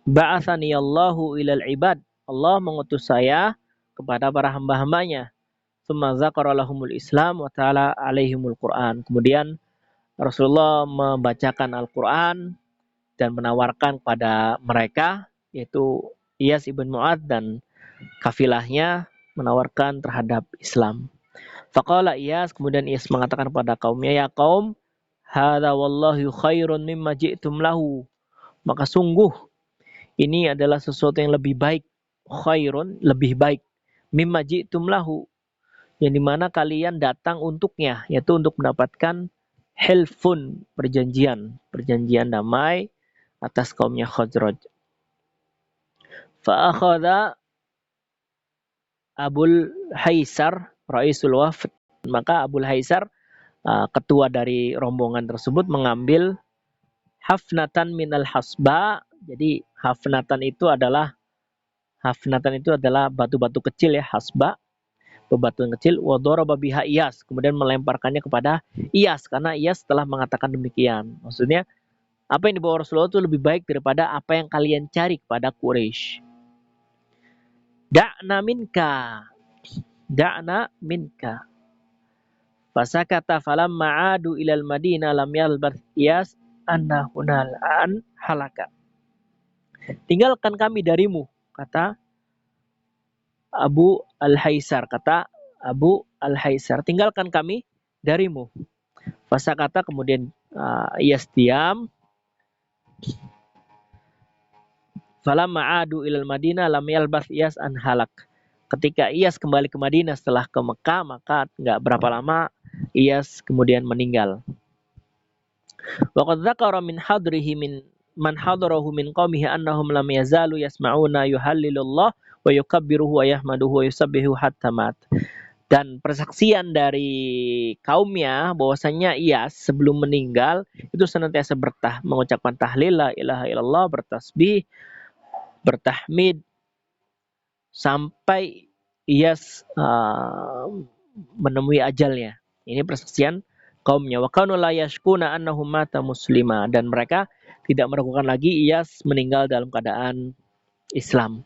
Ba'athani Allahu ilal ibad. Allah mengutus saya kepada para hamba-hambanya. Tsumma dzakara lahumul Islam wa ta'ala alaihimul Qur'an. Kemudian Rasulullah membacakan Al-Quran dan menawarkan kepada mereka, yaitu Iyas ibn Mu'ad dan kafilahnya, menawarkan terhadap Islam. Faqala Iyas, kemudian Iyas mengatakan kepada kaumnya, ya kaum, hadza wallahu khairun mimma ji'tum lahu. Maka sungguh ini adalah sesuatu yang lebih baik, khairun, lebih baik, mimma ji'tum lahu, yang dimana kalian datang untuknya, yaitu untuk mendapatkan hilfun, perjanjian damai atas kaumnya Khazraj. Fa'akhadha Abul Haisar Raisul Wafd, maka Abul Haisar ketua dari rombongan tersebut mengambil hafnatan minal hasba. Jadi hafnatan itu adalah batu-batu kecil ya, hasba, bebatuan kecil. Wa daraba biha Iyas, kemudian melemparkannya kepada Iyas karena Iyas telah mengatakan demikian. Maksudnya apa yang dibawa Rasulullah itu lebih baik daripada apa yang kalian cari kepada Quraisy. Da'na minka. Fasakata falamma adu ilal Madinah lam yalbath Iyas anna hunal an halaka. Tinggalkan kami darimu, kata Abu Al-Haisar, tinggalkan kami darimu. Fasakata, kemudian Iyas diam. Falamma adu ilal Madinah lam yalbath Iyas an halak. Ketika Iyas kembali ke Madinah setelah ke Mekah, maka nggak berapa lama Iyas kemudian meninggal. Wa qad dzakara min hadrihi min man hadarahu min qaumihi annahum lam yazalu yasma'una yuhallilullah wa yukabbiruhu wa yahmaduhu wa yusabbihu hatta mat. Dan persaksian dari kaumnya bahwasanya Iyas sebelum meninggal itu senantiasa mengucapkan tahlil la ilaha illallah, bertasbih, bertahmid sampai Iyas menemui ajalnya. Ini persaksian kaumnya. Wa kanu la yashkuna annahum mata muslima, dan mereka tidak meragukan lagi Iyas meninggal dalam keadaan Islam.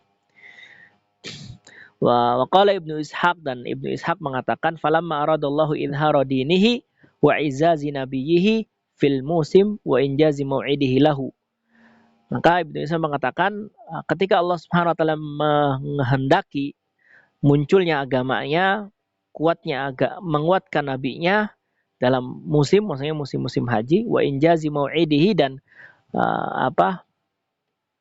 Wa qala Ibnu Ishaq, dan Ibnu Ishaq mengatakan falamma aradallahu idhara dinihi wa izazi nabiyhi fil musim wa injazi mau'idihi lahu. Maka Ibnu Ishaq mengatakan ketika Allah Subhanahu wa taala menghendaki munculnya agamanya, menguatkan nabinya dalam musim, maksudnya musim-musim haji, wa injazi mau'idihi, dan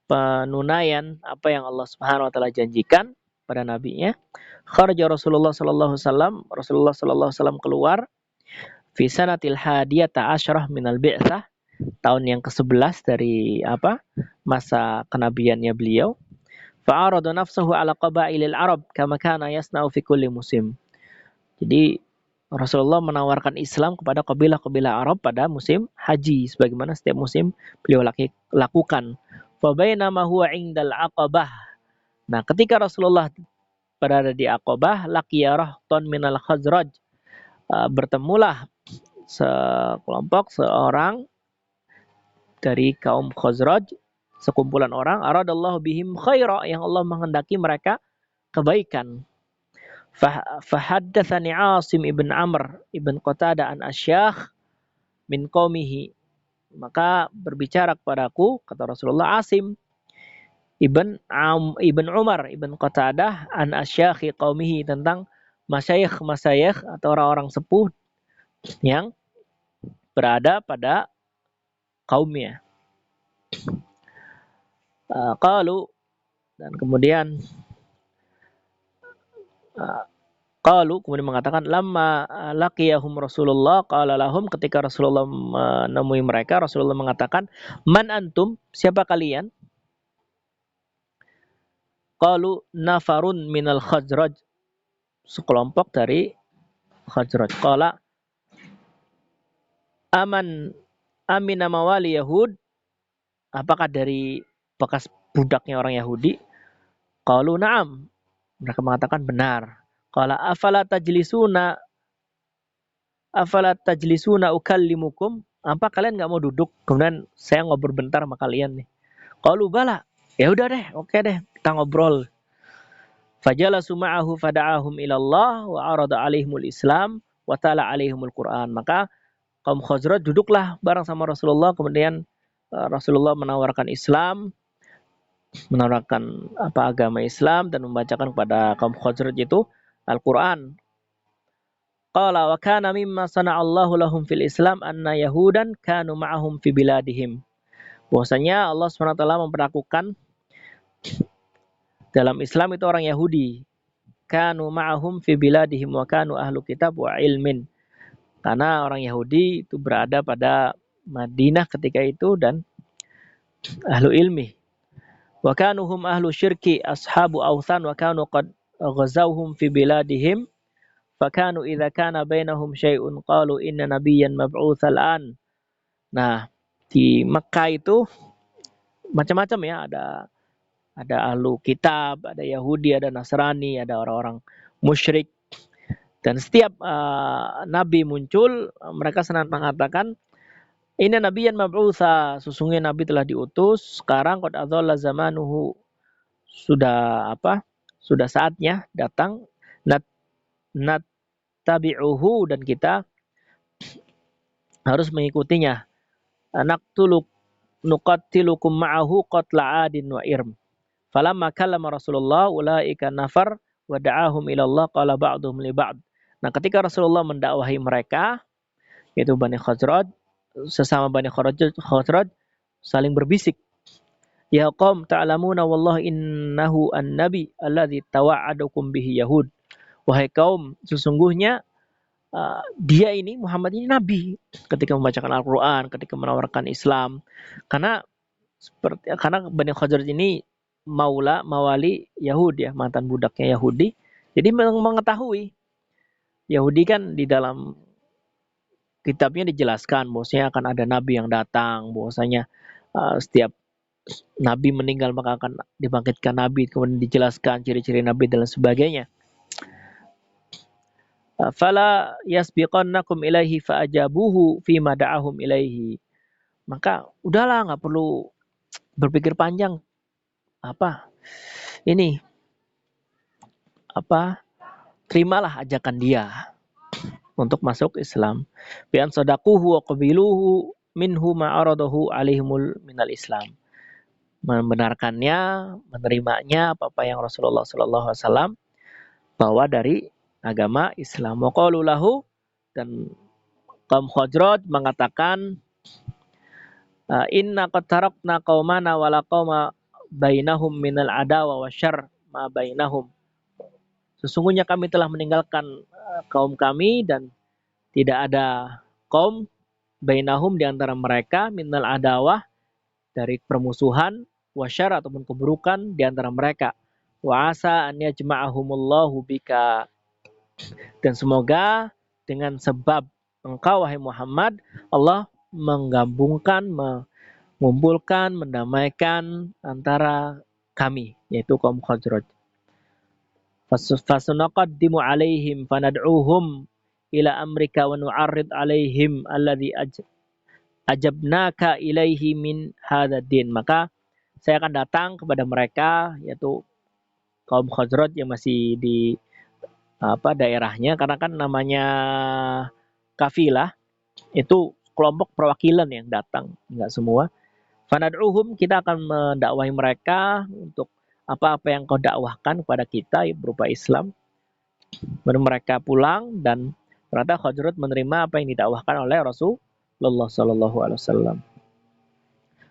penunaian apa yang Allah Subhanahu wa taala janjikan pada nabinya. Kharaja Rasulullah sallallahu alaihi wasallam, Rasulullah sallallahu alaihi wasallam keluar fi sanatil hadiyata asyarah minal bi'tsah, tahun yang ke-11 dari masa kenabiannya beliau. Fa'arada nafsahu ala qabailil Arab kama kana yasna'u fi kulli musim. Jadi Rasulullah menawarkan Islam kepada kabilah-kabilah Arab pada musim haji sebagaimana setiap musim beliau lakukan. Fa bainama huwa indal aqabah. Nah, ketika Rasulullah berada di Aqabah, laqiya rahton minal Khazraj, bertemulah seorang dari kaum Khazraj, sekumpulan orang, aradallahu bihim khaira, yang Allah menghendaki mereka kebaikan. Fahaddatsani Asim ibn Amr ibn Qatadah an Asyakh min qaumihi. Maka berbicara kepadaku, kata Rasulullah, Asim ibn Umar ibn Qatadah an Asyakhi qaumihi, tentang masyayikh atau orang-orang sepuh yang berada pada kaumnya. Qalu, dan kemudian kemudian mengatakan lamma laqiyahum Rasulullah qala lahum, ketika Rasulullah menemui mereka, Rasulullah mengatakan, man antum, siapa kalian? Qalu nafarun minal Khazraj, sekelompok dari Khazraj. Qala amina mawali Yahud, apakah dari bekas budaknya orang Yahudi? Qalu na'am, mereka mengatakan benar. Qala afala tajlisuna ukallimukum, apa kalian enggak mau duduk kemudian saya ngobrol bentar sama kalian nih? Qalu bala, Ya udah deh, oke deh, kita ngobrol. Fajalasu ma'ahu fada'ahum ilallah wa arada alaihimul Islam wa ta'ala alaihimul Quran. Maka kaum Khazraj duduklah bareng sama Rasulullah, kemudian Rasulullah menawarkan Islam, menawarkan agama Islam dan membacakan kepada kaum Khazraj itu Al-Quran. Qala wa kana mimma sana'allahu lahum fil Islam anna Yahudan kanu ma'ahum fi biladihim. Bahwasanya Allah SWT memperlakukan dalam Islam itu orang Yahudi. Kanu ma'ahum fi biladihim wa kanu ahlu kitab wa ilmin. Karena orang Yahudi itu berada pada Madinah ketika itu dan ahlu ilmi. Wa kanu hum ahlu syirki ashabu awthan wa kanu qad ghazawhum fi biladihim. Fakanu idza kana bainahum syai'un qalu inna nabiyyan mab'uts al-an. Nah, di Mekah itu macam-macam ya, ada ahlu kitab, ada Yahudi, ada Nasrani, ada orang-orang musyrik. Dan setiap nabi muncul, mereka senang mengatakan inna nabiyyan mab'utsa, sesungguhnya nabi telah diutus. Sekarang qad adzalla zamanuhu, sudah sudah saatnya datang. Nat tabi'uhu, dan kita harus mengikutinya. Nuqatilukum ma'ahu qatla adin wa irm. Falamma kallama Rasulullah ulaika nafar wa da'ahum ila Allah qala ba'dhum li ba'd. Nah, ketika Rasulullah mendakwahi mereka, yaitu Bani Khazraj, sesama Bani Khazraj saling berbisik. Ya qaum ta'lamuna wallahi innahu an-nabi alladhi tawa'adukum bihi Yahud. Wahai kaum, sesungguhnya dia ini, Muhammad ini nabi ketika membacakan Al-Quran, ketika menawarkan Islam. Karena Bani Khazraj ini mawali Yahudi ya, mantan budaknya Yahudi. Jadi mengetahui, Yahudi kan di dalam kitabnya dijelaskan bahwasanya akan ada nabi yang datang, bahwasanya setiap nabi meninggal maka akan dibangkitkan nabi, kemudian dijelaskan ciri-ciri nabi dan sebagainya. Fala yasbiqannakum ilaihi fa'ajabuhu fima da'ahum ilaihi. Maka udahlah, nggak perlu berpikir panjang. Terimalah ajakan dia untuk masuk Islam. Bi an sadaquhu wa qabiluhu minhu ma aradahu alaihimul minal Islam. Membenarkannya, menerimanya apa yang Rasulullah sallallahu alaihi wasallam bawa dari agama Islam. Wa qalu lahu, dan kaum Khazraj mengatakan inna qad tarakna qaumana wa la qauma bainahum minal adawa wasyarr ma bainahum. Sesungguhnya kami telah meninggalkan kaum kami dan tidak ada kaum bainahum di antara mereka minal adawah, dari permusuhan, wasyarr ataupun keburukan di antara mereka. Wa asa an yajma'ahumullahu bika, dan semoga dengan sebab engkau wahai Muhammad, Allah menggabungkan, mengumpulkan, mendamaikan antara kami, yaitu kaum Khazraj. Fasunaqaddimu alaihim fanad'uhum ila amrika wa nu'arrid alaihim alladhi ajabnaka ilaihi min hadzal din. Maka saya akan datang kepada mereka, yaitu kaum Khazraj yang masih di daerahnya, karena kan namanya kafilah itu kelompok perwakilan yang datang, enggak semua. Fanad'uhum, kita akan mendakwahi mereka untuk apa yang kau dakwahkan kepada kita berupa Islam. Kemudian mereka pulang dan ternyata Khazraj menerima apa yang didakwahkan oleh Rasulullah sallallahu alaihi wasallam.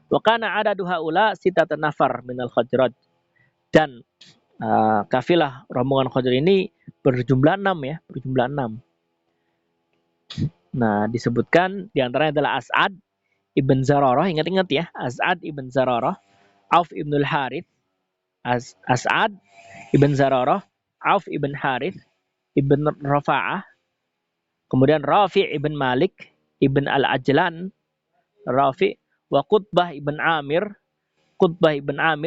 Wa kana adadu haula sitatan nafar minal Khazraj, dan kafilah rombongan Khazraj ini berjumlah 6. Nah, disebutkan di antaranya adalah As'ad ibn Zararah, ingat-ingat ya, As'ad ibn Zararah, Auf ibn al-Harith, As'ad ibn Zararah, Auf ibn Harith, ibn Rafa'ah, kemudian Rafi' ibn Malik, ibn al-Ajlan, Rafi', wa Qutbah ibn Amir,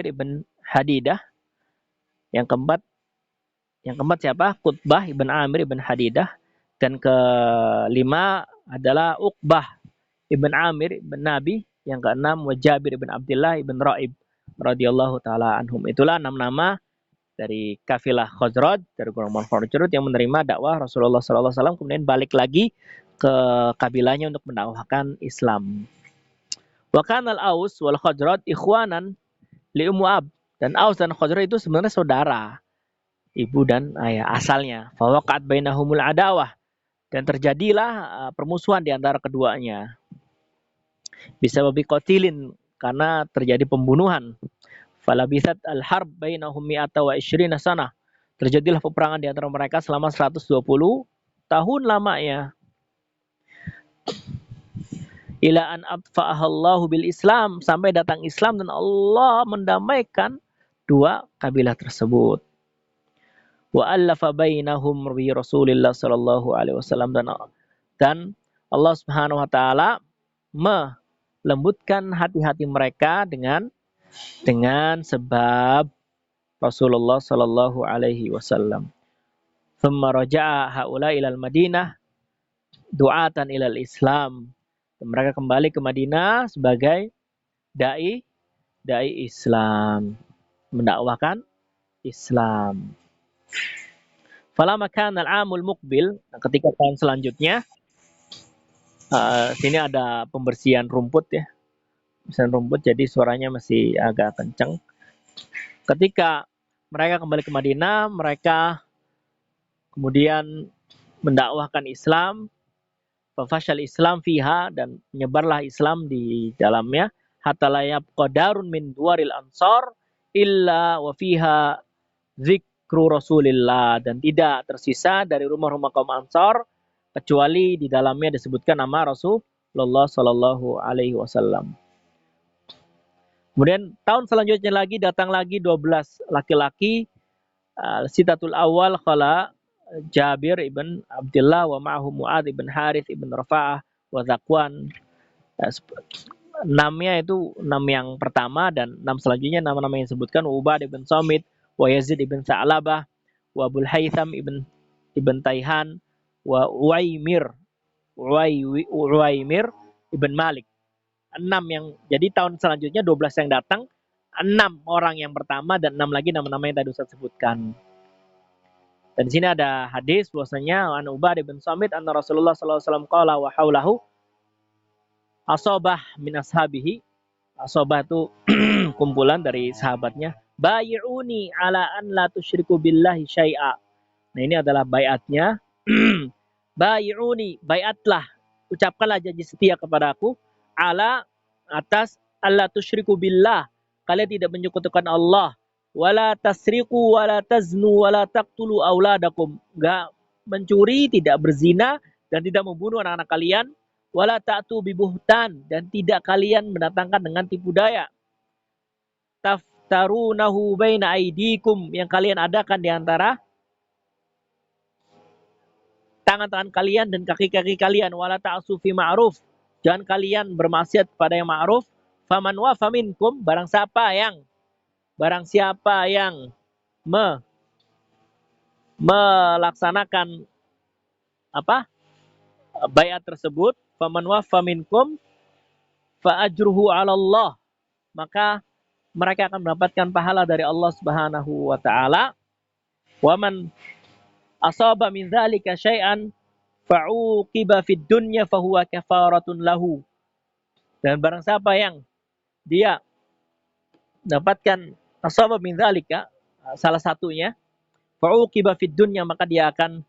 ibn Hadidah. Yang keempat siapa? Qutbah ibn Amir ibn Hadidah. Dan kelima adalah Uqbah ibn Amir ibn Nabi. Yang keenam Jabir ibn Abdullah ibn Ra'ib. radhiyallahu taala anhum. Itulah 6 nama dari kafilah Khazraj dari golongan Khazraj yang menerima dakwah Rasulullah sallallahu alaihi wasallam, kemudian balik lagi ke kabilahnya untuk mendakwahkan Islam. Wa kanal Aus wal Khazraj ikhwanan li Ummu Ab, dan Aus dan Khazraj itu sebenarnya saudara, ibu dan ayah asalnya. Fa waqa'at bainahumul adawah, dan terjadilah permusuhan di antara keduanya. Bisa babi qatilin, karena terjadi pembunuhan. Falabithat al-harb bainahum mi'ata wa isyrina sanah. Terjadilah peperangan di antara mereka selama 120 tahun lamanya. Ila an atfa'ahallahu bil Islam, sampai datang Islam dan Allah mendamaikan dua kabilah tersebut. Wa allafa bainahum bi Rasulillah sallallahu alaihi wasallam, dan Allah Subhanahu wa taala melembutkan hati-hati mereka dengan sebab Rasulullah sallallahu alaihi wasallam. Thumma raja'a haula ilal Madinah du'atan ilal Islam. Dan mereka kembali ke Madinah sebagai dai Islam, mendakwahkan Islam. Falamma kana al-amul muqbil, ketika tahun selanjutnya, sini ada pembersihan rumput ya. Pembersihan rumput, jadi suaranya masih agak kencang. Ketika mereka kembali ke Madinah, mereka kemudian mendakwahkan Islam, fafashal Islam fiha, dan menyebarlah Islam di dalamnya, hatta la yabqa darun min duwaril ansar illa wa fiha zikru Rasulillah, dan tidak tersisa dari rumah-rumah kaum Ansar kecuali di dalamnya disebutkan nama Rasulullah sallallahu alaihi wasallam. Kemudian tahun selanjutnya lagi datang lagi 12 laki-laki. Sitatul awal khala Jabir ibn Abdullah wa ma'ahu Mu'ad ibn Harith ibn Rafa'ah wa Zakwan. Namanya itu nam yang pertama, dan nam selanjutnya nama-nama yang disebutkan Ubad ibn Samit wa Yazid ibn Sa'labah wa Abul Haytham ibn Taihan wa Uwaimir ibn Malik. 6 yang, jadi tahun selanjutnya 12 yang datang, 6 orang yang pertama dan 6 lagi nama-nama yang tadi Ustaz sebutkan. Dan di sini ada hadis bahwasanya an Ubad bin Samit anna Rasulullah sallallahu alaihi wasallam qala wa haulahu asabah min ashabihi. Asabah itu kumpulan dari sahabatnya. Bayi'uni ala an la tusyriku billahi syai'a. Nah, ini adalah baiatnya. Bayi'uni, baiatlah, ucapkanlah janji setia kepadaku, ala, atas, alla tusyriku billah, kalian tidak menyekutukan Allah, wala tasriku wala taznu wala taqtulu auladakum, enggak mencuri, tidak berzina, dan tidak membunuh anak-anak kalian, wala ta'tu bibuhtan, dan tidak kalian mendatangkan dengan tipu daya, taftarunahu baina aidikum, yang kalian adakan di antara tangan-tangan kalian dan kaki-kaki kalian, wala ta'su fi ma'ruf, jangan kalian bermaksiat pada yang ma'ruf, faman wa faminkum, barang siapa yang melaksanakan baiat tersebut, faman wa faminkum fa ajruhu 'ala Allah, maka mereka akan mendapatkan pahala dari Allah Subhanahu wa taala. Wa man asaba min dzalika syai'an fa'uqiba fid dunya fahuwa kafaratun lahu. Dan barang siapa yang dia dapatkan asaba min dzalika, salah satunya, fa'uqiba fid dunya, maka dia akan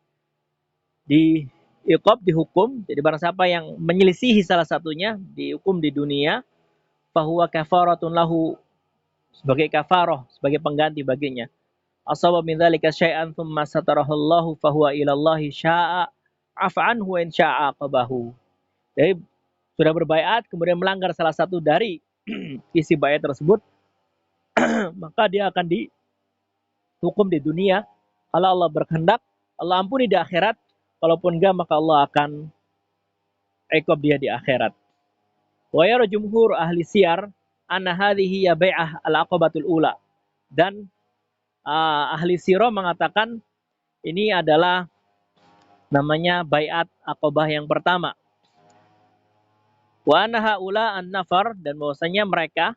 dihukum. Jadi barang siapa yang menyelisihi salah satunya, dihukum di dunia, fahuwa kafaratun lahu, sebagai kafarah, sebagai pengganti baginya. Asaba min dzalika syai'an tsumma satarahallahu fahuwa ila Allahi syaa af'anhu wa in syaa qabahu. Jadi sudah berbaiat kemudian melanggar salah satu dari isi baiat tersebut, maka dia akan dihukum di dunia. Kalau Allah berkehendak, Allah ampuni di akhirat. Kalaupun enggak, maka Allah akan iqab dia di akhirat. Wa yara jumhur ahli siyar anna hadhihi ya bai'ah al-aqabatul ula. Dan ahli sirah mengatakan ini adalah namanya baiat Aqabah yang pertama. Wa anna haula an-nafar, dan bahwasanya mereka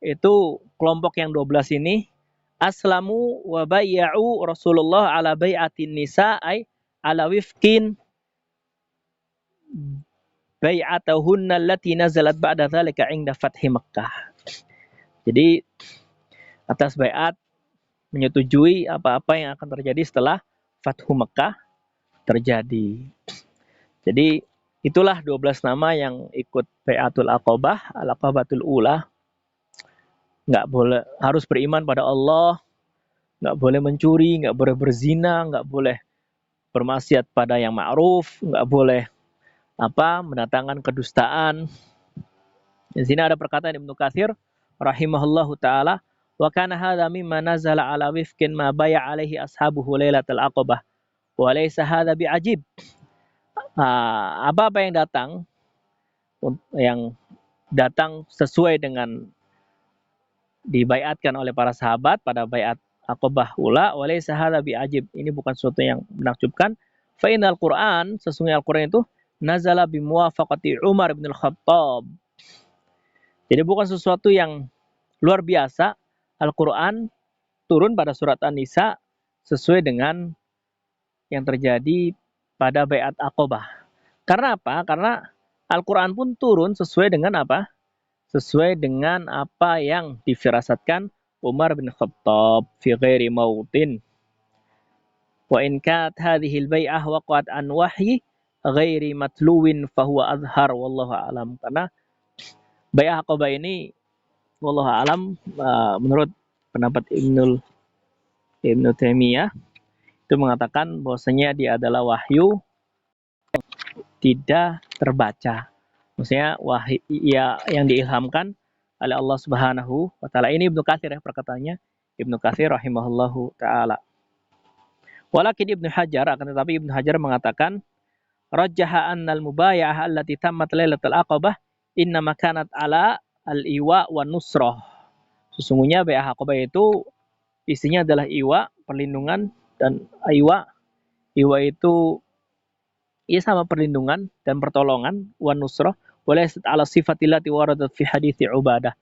itu kelompok yang 12 ini aslamu wa bayya'u Rasulullah ala bai'atin nisa ay ala wifqin bai'atahunna allati nazalat ba'da dzalika 'inda fathi Makkah. Jadi atas bai'at menyetujui apa-apa yang akan terjadi setelah Fathu Makkah terjadi. Jadi itulah 12 nama yang ikut Bai'atul Aqabah, Al-Aqabatul Ula. Nggak boleh, harus beriman pada Allah, nggak boleh mencuri, nggak boleh berzina, nggak boleh bermaksiat pada yang ma'ruf, nggak boleh mendatangkan kedustaan. Di sini ada perkataan Ibnu Katsir rahimahullahu taala, wa kana hadza mimma nazala ala wifqin ma baya alaihi ashabuhu lailatul aqabah wa laysa hadza bi'ajib. Apa-apa yang datang sesuai dengan dibaiatkan oleh para sahabat pada baiat Aqabah ula, wa laysa hadza bi'ajib. Ini bukan sesuatu yang menakjubkan. Fa innal Qur'an, sesungguhnya Al-Qur'an itu nazala bimuwafaqati Umar bin Al-Khattab. Jadi bukan sesuatu yang luar biasa. Al-Quran turun pada surat An-Nisa sesuai dengan yang terjadi pada Bai'at Aqabah. Karena apa? Karena Al-Quran pun turun sesuai dengan apa? Sesuai dengan apa yang difirasatkan Umar bin Khattab fi ghairi mautin. Wa in kanat hadhihi al-bai'ah waqa'at an wahyi ghairi matluwin fahuwa azhar wallahu a'lam. Karena Bai'ah Aqabah ini wallahu a'lam menurut pendapat Ibnu Taimiyah itu mengatakan bahwasanya dia adalah wahyu tidak terbaca. Maksudnya wahyu ya, yang diilhamkan oleh Allah Subhanahu wa taala. Ini Ibnu Katsir ya perkataannya. Ibnu Katsir rahimahullahu taala. Walakin Ibnu Hajar, akan tetapi Ibnu Hajar mengatakan rajjaha annal mubaya'ah allati tammat lailatul aqabah innama kanat ala al-iwa wa nusrah. Sesungguhnya bai'ah Aqabah itu isinya adalah iwa, perlindungan, dan iwa. Iwa itu ia sama perlindungan dan pertolongan, wa nusrah, walaysat ala sifatillati waradat fi hadithi Ubadah.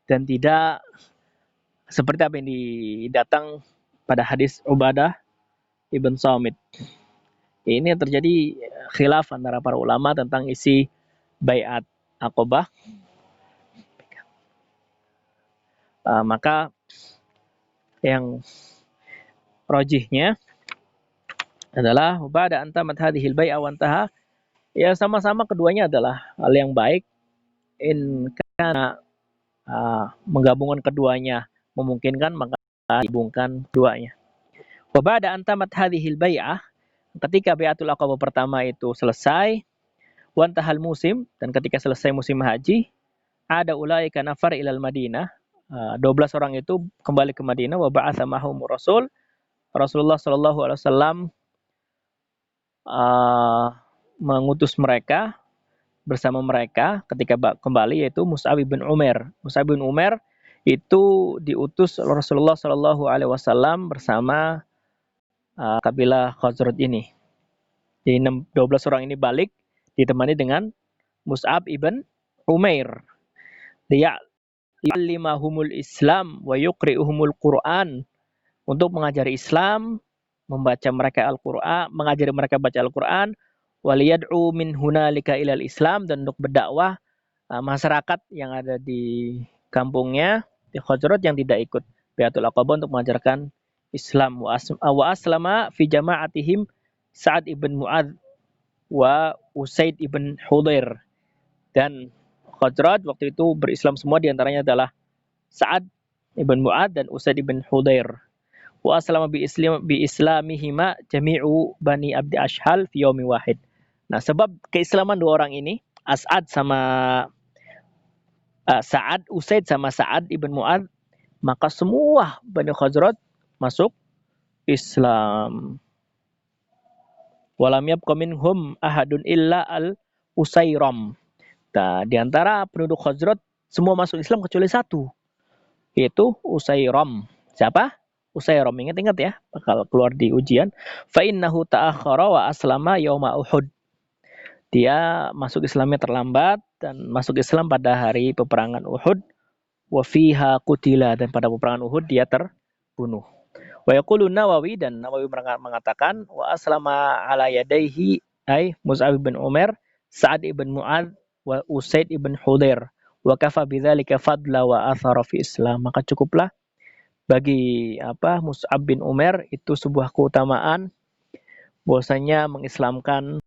Dan tidak seperti apa yang didatang pada hadis Ubadah Ibn Samit. Ini terjadi khilaf antara para ulama tentang isi bai'at Aqabah. Maka yang rajihnya adalah ba'da an tamat hadhil bai'ah wa intaha, ya sama-sama keduanya adalah hal yang baik. In kana menggabungkan keduanya memungkinkan, maka gabungkan keduanya. Wa ba'da an tamat hadhil bai'ah, ketika bai'atul aqabah pertama itu selesai, wa intahal musim, dan ketika selesai musim haji, ada ulaika nafar ilal Madinah, 12 orang itu kembali ke Madinah. Wa ba'atsa mahum Rasulullah sallallahu alaihi wasallam mengutus mereka bersama mereka ketika kembali, yaitu Mus'ab bin Umair. Mus'ab bin Umair itu diutus Rasulullah sallallahu alaihi wasallam bersama kabilah Khazraj ini. Jadi 12 orang ini balik ditemani dengan Mus'ab ibn Umair. Dia yu'allimahumul Islam wa yuqri'uhumul Qur'an, untuk mengajari Islam, membaca mereka Al-Qur'an, mengajari mereka baca Al-Qur'an, waliyad'u min hunalika ilal Islam, dan untuk berdakwah masyarakat yang ada di kampungnya di Khazraj yang tidak ikut Bai'atul Aqabah untuk mengajarkan Islam. Wa aslama fi jama'atihim Sa'ad ibn Mu'adz wa Usaid ibn Hudhair. Dan Khazraj waktu itu berislam semua, diantaranya adalah Sa'ad ibn Mu'adz dan Usaid ibn Hudhair. Wa aslama bi islamihima jami'u bani Abdi Ashhal fi yaumi wahid. Nah, sebab keislaman dua orang ini, As'ad sama Sa'ad, Usaid sama Sa'ad ibn Mu'adz, maka semua Bani Khazraj masuk Islam. Walam yabqa minhum ahadun illa al-Usairam. Nah, di antara penduduk Khazraj semua masuk Islam kecuali satu, yaitu Usairam. Siapa? Usairam. Ingat-ingat ya, bakal keluar di ujian. Fa innahu ta'akhkhara wa aslama yauma Uhud. Dia masuk Islamnya terlambat dan masuk Islam pada hari peperangan Uhud. wa fiha qutila, dan pada peperangan Uhud dia terbunuh. Wa yaqulu Nawawi, dan Nawawi mengatakan wa aslama ala yadaihi ay Mus'ab bin Umair, Sa'ad ibn Mu'adz wa Usaid ibn Hudair wa kafa bidzalika fadla wa athara fi Islam. Maka cukuplah bagi Mus'ab bin Umair itu sebuah keutamaan bahwasanya mengislamkan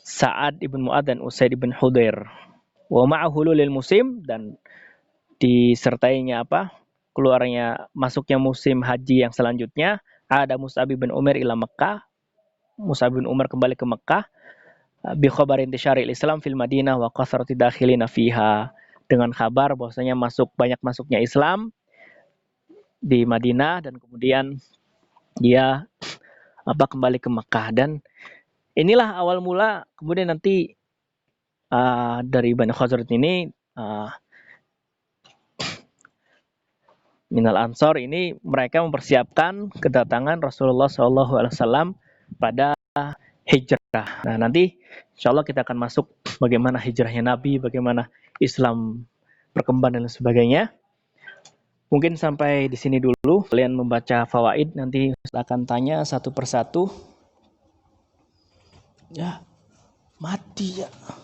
Sa'ad ibn Mu'adz dan Usaid ibn Hudair. Wa ma'ahu lil musim, dan disertainya keluarnya masuknya musim haji yang selanjutnya, ada Mus'ab bin Umair ila Makkah. Mus'ab bin Umar kembali ke Makkah bi khabar intisyaril Islam fil Madinah wa kasrati dakhilina fiha, dengan kabar bahwasanya banyak masuknya Islam di Madinah, dan kemudian dia kembali ke Makkah. Dan inilah awal mula kemudian nanti dari Bani Khazraj ini minal Ansor ini mereka mempersiapkan kedatangan Rasulullah SAW pada hijrah. Nah, nanti insya Allah kita akan masuk bagaimana hijrahnya Nabi, bagaimana Islam berkembang dan sebagainya. Mungkin sampai di sini dulu. Kalian membaca fawaid, nanti saya akan tanya satu persatu. Ya, mati ya.